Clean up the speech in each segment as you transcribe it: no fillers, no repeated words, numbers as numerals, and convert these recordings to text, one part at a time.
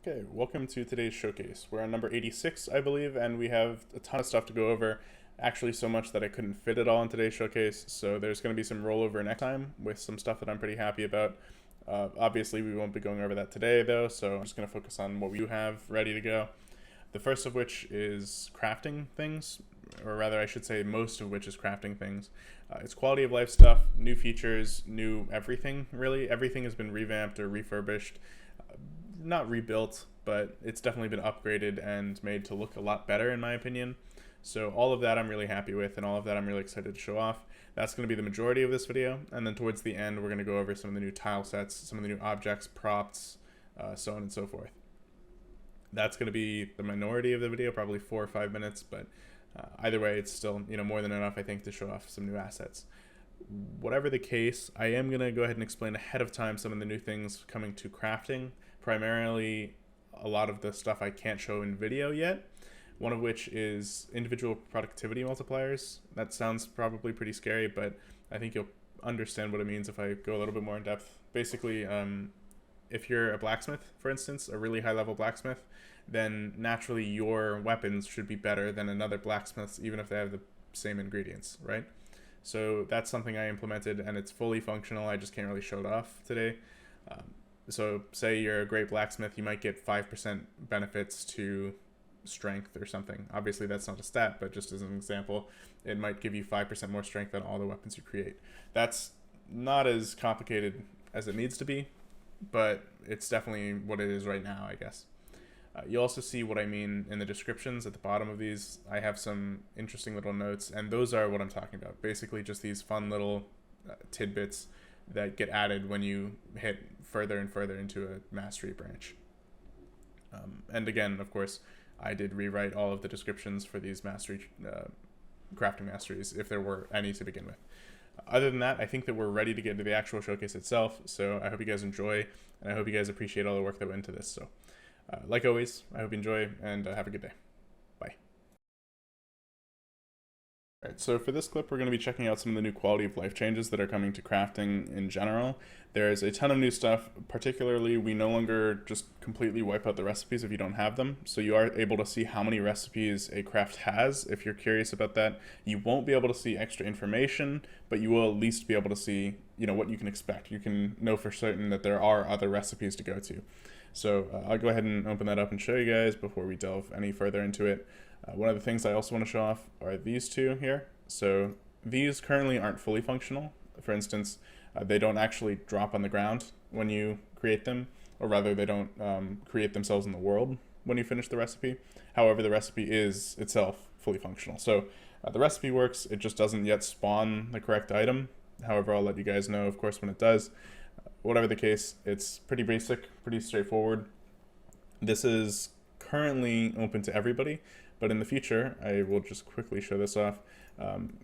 Okay, welcome to today's showcase. We're on number 86, I believe, and we have a ton of stuff to go over. Actually, so much that I couldn't fit it all in today's showcase, so there's going to be some rollover next time with some stuff that I'm pretty happy about. Obviously, we won't be going over that today, though, so I'm just going to focus on what we do have ready to go. The first of which is crafting things, or rather, I should say, most of which is crafting things. It's quality of life stuff, new features, new everything, really. Everything has been revamped or refurbished. Not rebuilt, but it's definitely been upgraded and made to look a lot better, in my opinion. So all of that I'm really happy with, and all of that I'm really excited to show off. That's going to be the majority of this video, and then towards the end we're going to go over some of the new tile sets, some of the new objects, props, so on and so forth. That's going to be the minority of the video, probably 4 or 5 minutes, but either way, it's still more than enough, I think, to show off some new assets. Whatever the case, I am going to go ahead and explain ahead of time some of the new things coming to crafting. Primarily, a lot of the stuff I can't show in video yet, one of which is individual productivity multipliers. That sounds probably pretty scary, but I think you'll understand what it means if I go a little bit more in depth. Basically, if you're a blacksmith, for instance, a really high-level blacksmith, then naturally your weapons should be better than another blacksmith's, even if they have the same ingredients, right? So that's something I implemented, and it's fully functional. I just can't really show it off today. So say you're a great blacksmith, you might get 5% benefits to strength or something. Obviously that's not a stat, but just as an example, it might give you 5% more strength on all the weapons you create. That's not as complicated as it needs to be, but it's definitely what it is right now, I guess. You'll also see what I mean in the descriptions at the bottom of these. I have some interesting little notes, and those are what I'm talking about. Basically just these fun little tidbits that get added when you hit further and further into a mastery branch. And again, of course, I did rewrite all of the descriptions for these mastery crafting masteries, if there were any to begin with. Other than that, I think that we're ready to get into the actual showcase itself, so I hope you guys enjoy, and I hope you guys appreciate all the work that went into this. So, like always, I hope you enjoy, and have a good day. Bye. Alright, so for this clip, we're going to be checking out some of the new quality of life changes that are coming to crafting in general. There's a ton of new stuff. Particularly, we no longer just completely wipe out the recipes if you don't have them, so you are able to see how many recipes a craft has. If you're curious about that, you won't be able to see extra information, but you will at least be able to see what you can expect. You can know for certain that there are other recipes to go to. So I'll go ahead and open that up and show you guys before we delve any further into it. One of the things I also want to show off are these two here. So these currently aren't fully functional. For instance, they don't actually drop on the ground when you create them, or rather they don't create themselves in the world when you finish the recipe. However, the recipe is itself fully functional. So the recipe works, it just doesn't yet spawn the correct item. However, I'll let you guys know, of course, when it does. Whatever the case, it's pretty basic, pretty straightforward. This is currently open to everybody, but in the future, I will just quickly show this off.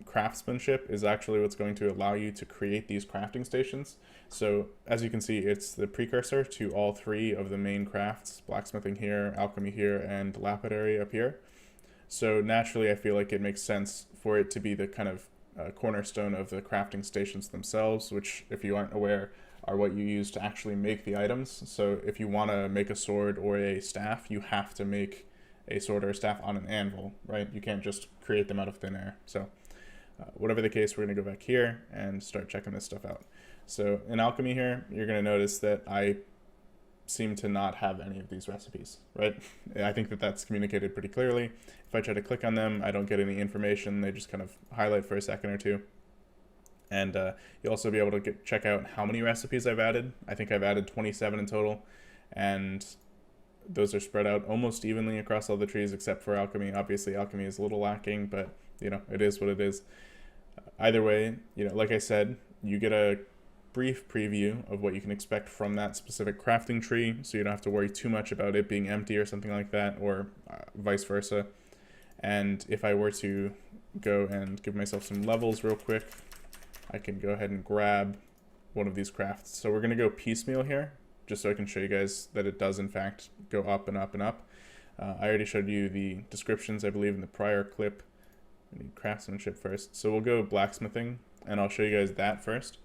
Craftsmanship is actually what's going to allow you to create these crafting stations. So as you can see, it's the precursor to all three of the main crafts: blacksmithing here, alchemy here, and lapidary up here. So naturally, I feel like it makes sense for it to be the kind of cornerstone of the crafting stations themselves, which, if you aren't aware, are what you use to actually make the items. So if you want to make a sword or a staff, you have to make a sword or a staff on an anvil, right? You can't just create them out of thin air. So whatever the case, we're going to go back here and start checking this stuff out. So in alchemy here, you're going to notice that I seem to not have any of these recipes, right? I think that that's communicated pretty clearly. If I try to click on them, I don't get any information. They just kind of highlight for a second or two. And you'll also be able to check out how many recipes I've added. I think I've added 27 in total, and those are spread out almost evenly across all the trees except for alchemy. Obviously, alchemy is a little lacking, but it is what it is. Either way, like I said, you get a brief preview of what you can expect from that specific crafting tree, so you don't have to worry too much about it being empty or something like that, or vice versa. And if I were to go and give myself some levels real quick, I can go ahead and grab one of these crafts. So we're going to go piecemeal here, just so I can show you guys that it does in fact go up and up and up. I already showed you the descriptions, I believe, in the prior clip. We need craftsmanship first. So we'll go blacksmithing, and I'll show you guys that first.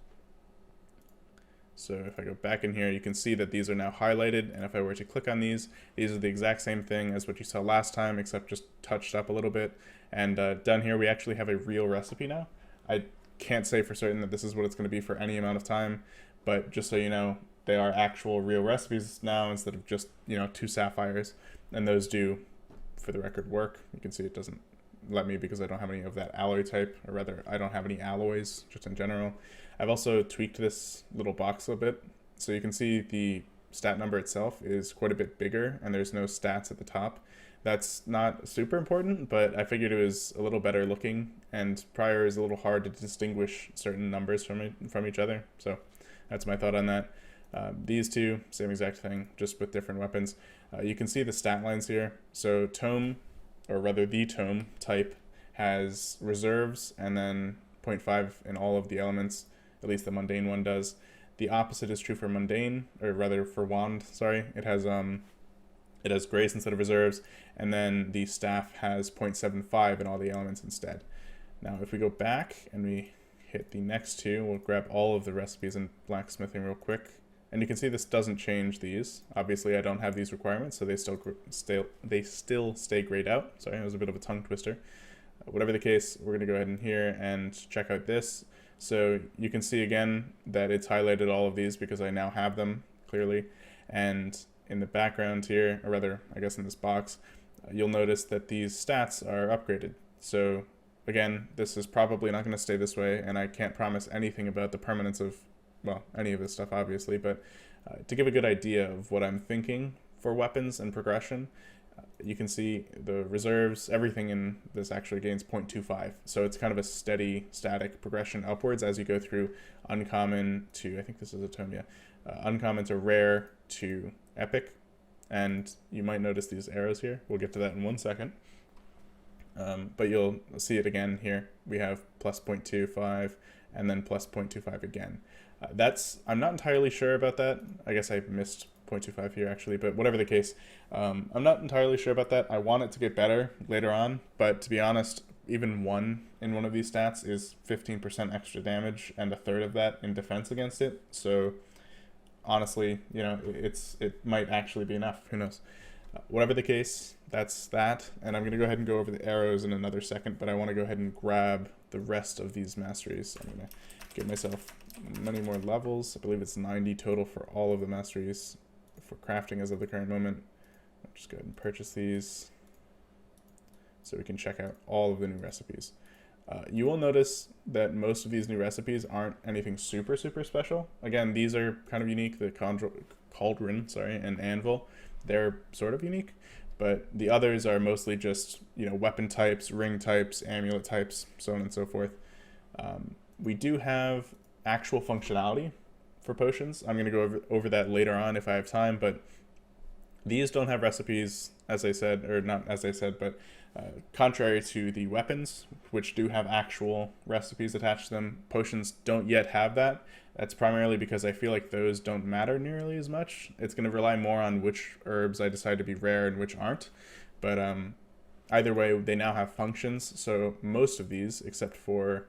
So if I go back in here, you can see that these are now highlighted, and if I were to click on these are the exact same thing as what you saw last time, except just touched up a little bit. And down here, we actually have a real recipe now. I can't say for certain that this is what it's going to be for any amount of time, but just so you know, they are actual real recipes now instead of just, 2 sapphires, and those do, for the record, work. You can see it doesn't let me because I don't have any of that alloy type, or rather, I don't have any alloys, just in general. I've also tweaked this little box a bit, so you can see the stat number itself is quite a bit bigger, and there's no stats at the top. That's not super important, but I figured it was a little better looking, and prior is a little hard to distinguish certain numbers from each other, so that's my thought on that. These two, same exact thing, just with different weapons. You can see the stat lines here. So tome, or rather the tome type, has reserves and then 0.5 in all of the elements, at least the mundane one does. The opposite is true for mundane, or rather for wand, sorry. It has grace instead of reserves, and then the staff has 0.75 in all the elements instead. Now if we go back and we hit the next two, we'll grab all of the recipes in blacksmithing real quick. And you can see this doesn't change these. Obviously, I don't have these requirements, so they still stay grayed out. Sorry, it was a bit of a tongue twister. Whatever the case, we're going to go ahead in here and check out this. So you can see again that it's highlighted all of these because I now have them clearly. And in the background here, or rather, I guess in this box, you'll notice that these stats are upgraded. So again, this is probably not going to stay this way, and I can't promise anything about the permanence of, well, any of this stuff obviously, but to give a good idea of what I'm thinking for weapons and progression, you can see the reserves, everything in this actually gains 0.25. So it's kind of a steady, static progression upwards as you go through uncommon to, I think this is a tome, yeah, uncommon to rare to epic. And you might notice these arrows here. We'll get to that in 1 second. But you'll see it again here. We have plus 0.25 and then plus 0.25 again. I'm not entirely sure about that. I guess I missed 0.25 here actually, but whatever the case, I'm not entirely sure about that. I want it to get better later on, but to be honest, even 1 in one of these stats is 15% extra damage and a third of that in defense against it. So honestly, it might actually be enough. Who knows? Whatever the case, that's that. And I'm going to go ahead and go over the arrows in another second, but I want to go ahead and grab the rest of these masteries. I'm going to give myself many more levels. I believe it's 90 total for all of the masteries for crafting as of the current moment. I'll just go ahead and purchase these so we can check out all of the new recipes. You will notice that most of these new recipes aren't anything super special. Again, these are kind of unique. The cauldron, and anvil, they're sort of unique, but the others are mostly just weapon types, ring types, amulet types, so on and so forth. We do have actual functionality for potions. I'm going to go over that later on if I have time, but these don't have recipes, as I said, or not as I said, but contrary to the weapons, which do have actual recipes attached to them, potions don't yet have that. That's primarily because I feel like those don't matter nearly as much. It's going to rely more on which herbs I decide to be rare and which aren't. But either way, they now have functions. So most of these, except for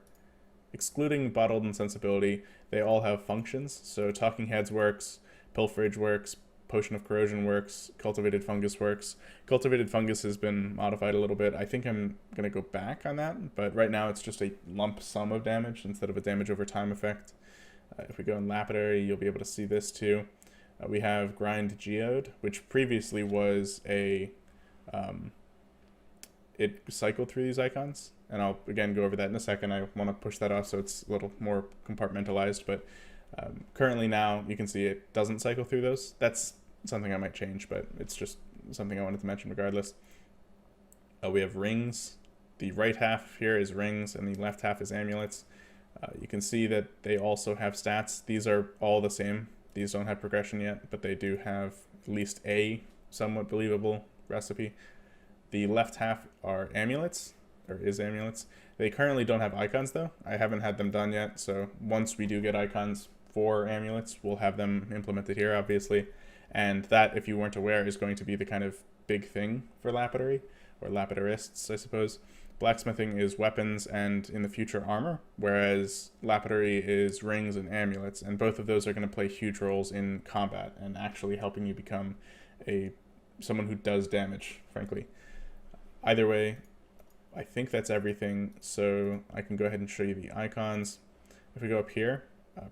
excluding bottled insensibility, they all have functions. So talking heads works, pilferage works, potion of corrosion works, cultivated fungus works. Cultivated fungus has been modified a little bit. I think I'm going to go back on that, but right now it's just a lump sum of damage instead of a damage over time effect. If we go in lapidary, you'll be able to see this too. We have grind geode, which previously was a it cycled through these icons, and I'll again go over that in a second. I want to push that off so it's a little more compartmentalized, but currently now you can see it doesn't cycle through those. That's something I might change, but it's just something I wanted to mention regardless. We have rings. The right half here is rings and the left half is amulets. You can see that they also have stats. These are all the same. These don't have progression yet, but they do have at least a somewhat believable recipe. The left half are amulets, or is amulets. They currently don't have icons though. I haven't had them done yet, so once we do get icons for amulets, we'll have them implemented here, obviously. And that, if you weren't aware, is going to be the kind of big thing for lapidary, or lapidarists, I suppose. Blacksmithing is weapons and, in the future, armor, whereas lapidary is rings and amulets, and both of those are going to play huge roles in combat and actually helping you become someone who does damage, frankly. Either way, I think that's everything, so I can go ahead and show you the icons. If we go up here,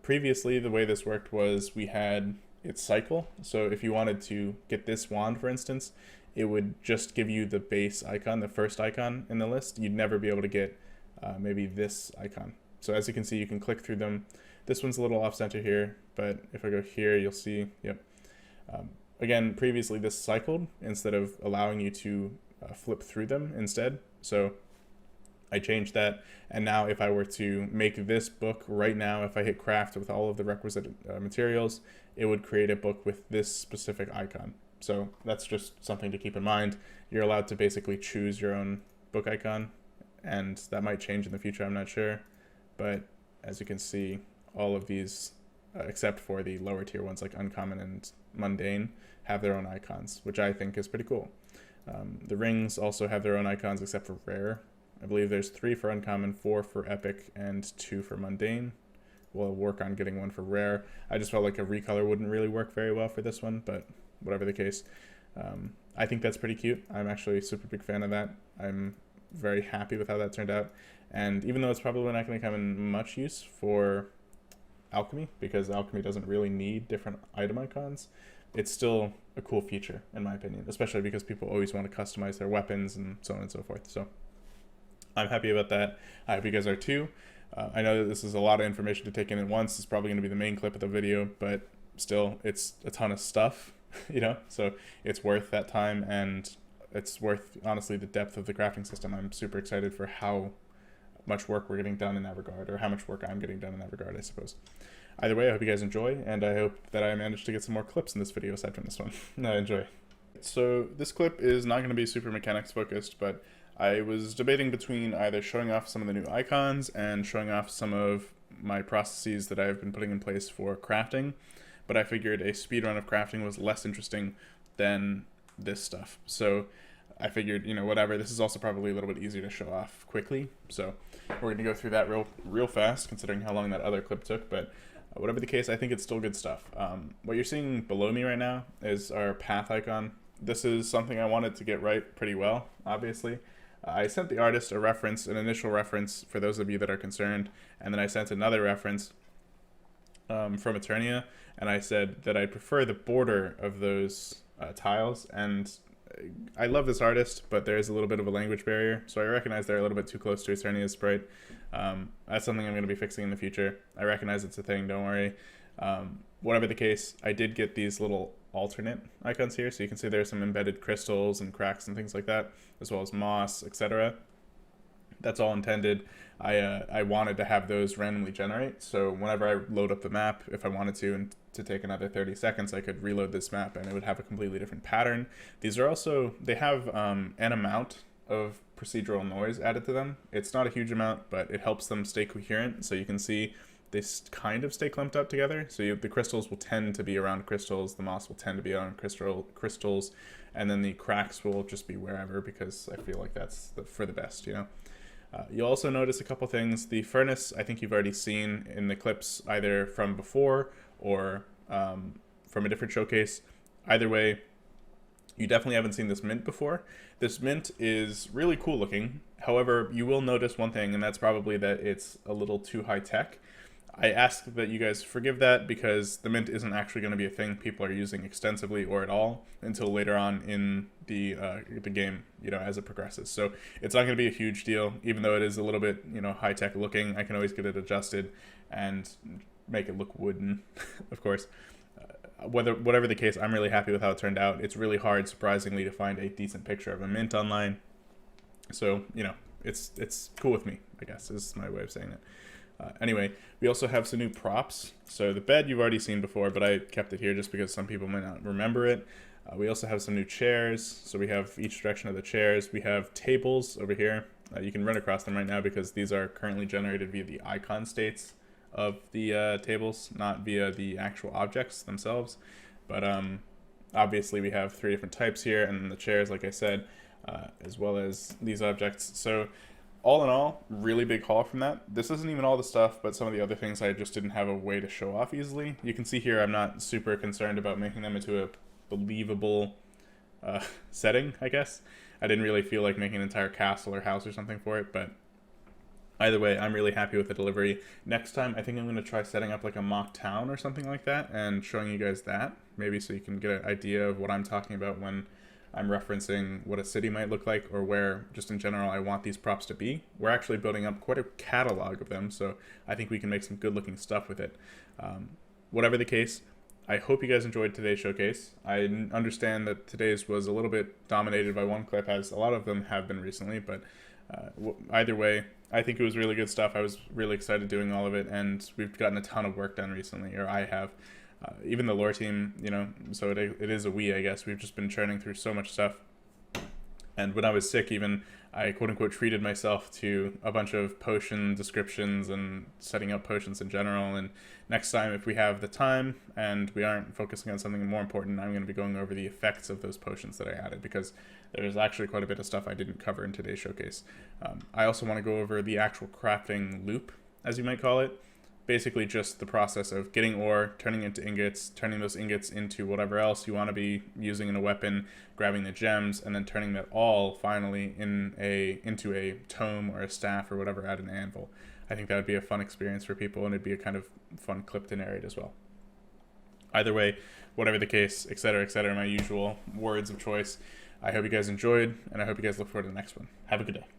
previously the way this worked was we had its cycle, so if you wanted to get this wand, for instance, it would just give you the base icon, the first icon in the list. You'd never be able to get maybe this icon. So as you can see, you can click through them. This one's a little off center here, but if I go here, you'll see, yep. Again, previously this cycled instead of allowing you to flip through them instead. So I changed that, and now if I were to make this book right now, if I hit craft with all of the requisite materials, it would create a book with this specific icon. So that's just something to keep in mind. You're allowed to basically choose your own book icon, and that might change in the future, I'm not sure. But as you can see, all of these, except for the lower tier ones like Uncommon and Mundane, have their own icons, which I think is pretty cool. The rings also have their own icons except for Rare. I believe there's 3 for Uncommon, 4 for Epic, and 2 for Mundane. We'll work on getting 1 for Rare. I just felt like a recolor wouldn't really work very well for this one, but whatever the case. I think that's pretty cute. I'm actually a super big fan of that. I'm very happy with how that turned out. And even though it's probably not going to come in much use for alchemy, because alchemy doesn't really need different item icons, it's still a cool feature, in my opinion, especially because people always want to customize their weapons and so on and so forth. So I'm happy about that. I hope you guys are too. I know that this is a lot of information to take in at once. It's probably going to be the main clip of the video, but still, it's a ton of stuff, you know, so it's worth that time, and it's worth, honestly, the depth of the crafting system. I'm super excited for how much work we're getting done in that regard, or how much work I'm getting done in that regard, I suppose. Either way, I hope you guys enjoy, and I hope that I managed to get some more clips in this video aside from this one. Enjoy. So this clip is not going to be super mechanics focused, but I was debating between either showing off some of the new icons and showing off some of my processes that I've been putting in place for crafting, but I figured a speedrun of crafting was less interesting than this stuff. So I figured, you know, whatever, this is also probably a little bit easier to show off quickly, so we're going to go through that real fast, considering how long that other clip took, but whatever the case, I think it's still good stuff. What you're seeing below me right now is our path icon. This is something I wanted to get right pretty well, obviously. I sent the artist a reference, an initial reference, for those of you that are concerned, and then I sent another reference from Eternia, and I said that I prefer the border of those tiles, and I love this artist, but there is a little bit of a language barrier, so I recognize they're a little bit too close to Eternia's sprite. That's something I'm going to be fixing in the future. I recognize it's a thing, don't worry. Whatever the case, I did get these little alternate icons here, so you can see there's some embedded crystals and cracks and things like that, as well as moss, etc. That's all intended. I wanted to have those randomly generate, so whenever I load up the map, if I wanted to, and to take another 30 seconds, I could reload this map and it would have a completely different pattern. These are also, they have an amount of procedural noise added to them. It's not a huge amount, but it helps them stay coherent, so you can see they kind of stay clumped up together. So the crystals will tend to be around crystals, the moss will tend to be around crystals, and then the cracks will just be wherever, because I feel like that's for the best, you know. You'll also notice a couple things. The furnace, I think you've already seen in the clips, either from before or from a different showcase. Either way, you definitely haven't seen this mint before. This mint is really cool looking. However, you will notice one thing, and that's probably that it's a little too high tech. I ask that you guys forgive that, because the mint isn't actually going to be a thing people are using extensively or at all until later on in the game, you know, as it progresses. So it's not going to be a huge deal, even though it is a little bit, you know, high tech looking. I can always get it adjusted and make it look wooden, of course. Whatever the case, I'm really happy with how it turned out. It's really hard, surprisingly, to find a decent picture of a mint online. So, you know, it's cool with me, I guess, is my way of saying it. Anyway, we also have some new props. So the bed you've already seen before, but I kept it here just because some people might not remember it. We also have some new chairs. So we have each direction of the chairs. We have tables over here. You can run across them right now because these are currently generated via the icon states of the tables, not via the actual objects themselves. But obviously we have 3 different types here, and the chairs, like I said, as well as these objects. So all in all, really big haul from that. This isn't even all the stuff, but some of the other things I just didn't have a way to show off easily. You can see here I'm not super concerned about making them into a believable setting, I guess. I didn't really feel like making an entire castle or house or something for it, but either way, I'm really happy with the delivery. Next time, I think I'm going to try setting up like a mock town or something like that and showing you guys that, maybe so you can get an idea of what I'm talking about when I'm referencing what a city might look like, or where, just in general, I want these props to be. We're actually building up quite a catalog of them, so I think we can make some good looking stuff with it. Whatever the case, I hope you guys enjoyed today's showcase. I understand that today's was a little bit dominated by one clip, as a lot of them have been recently, but either way, I think it was really good stuff. I was really excited doing all of it, and we've gotten a ton of work done recently, or I have. Even the lore team, you know, so it is a we, I guess. We've just been churning through so much stuff. And when I was sick, even, I quote-unquote treated myself to a bunch of potion descriptions and setting up potions in general. And next time, if we have the time and we aren't focusing on something more important, I'm going to be going over the effects of those potions that I added, because there's actually quite a bit of stuff I didn't cover in today's showcase. I also want to go over the actual crafting loop, as you might call it. Basically just the process of getting ore, turning into ingots, turning those ingots into whatever else you want to be using in a weapon, grabbing the gems, and then turning that all finally into a tome or a staff or whatever at an anvil. I think that would be a fun experience for people, and it'd be a kind of fun clip to narrate as well. Either way, whatever the case, etc., my usual words of choice. I hope you guys enjoyed, and I hope you guys look forward to the next one. Have a good day.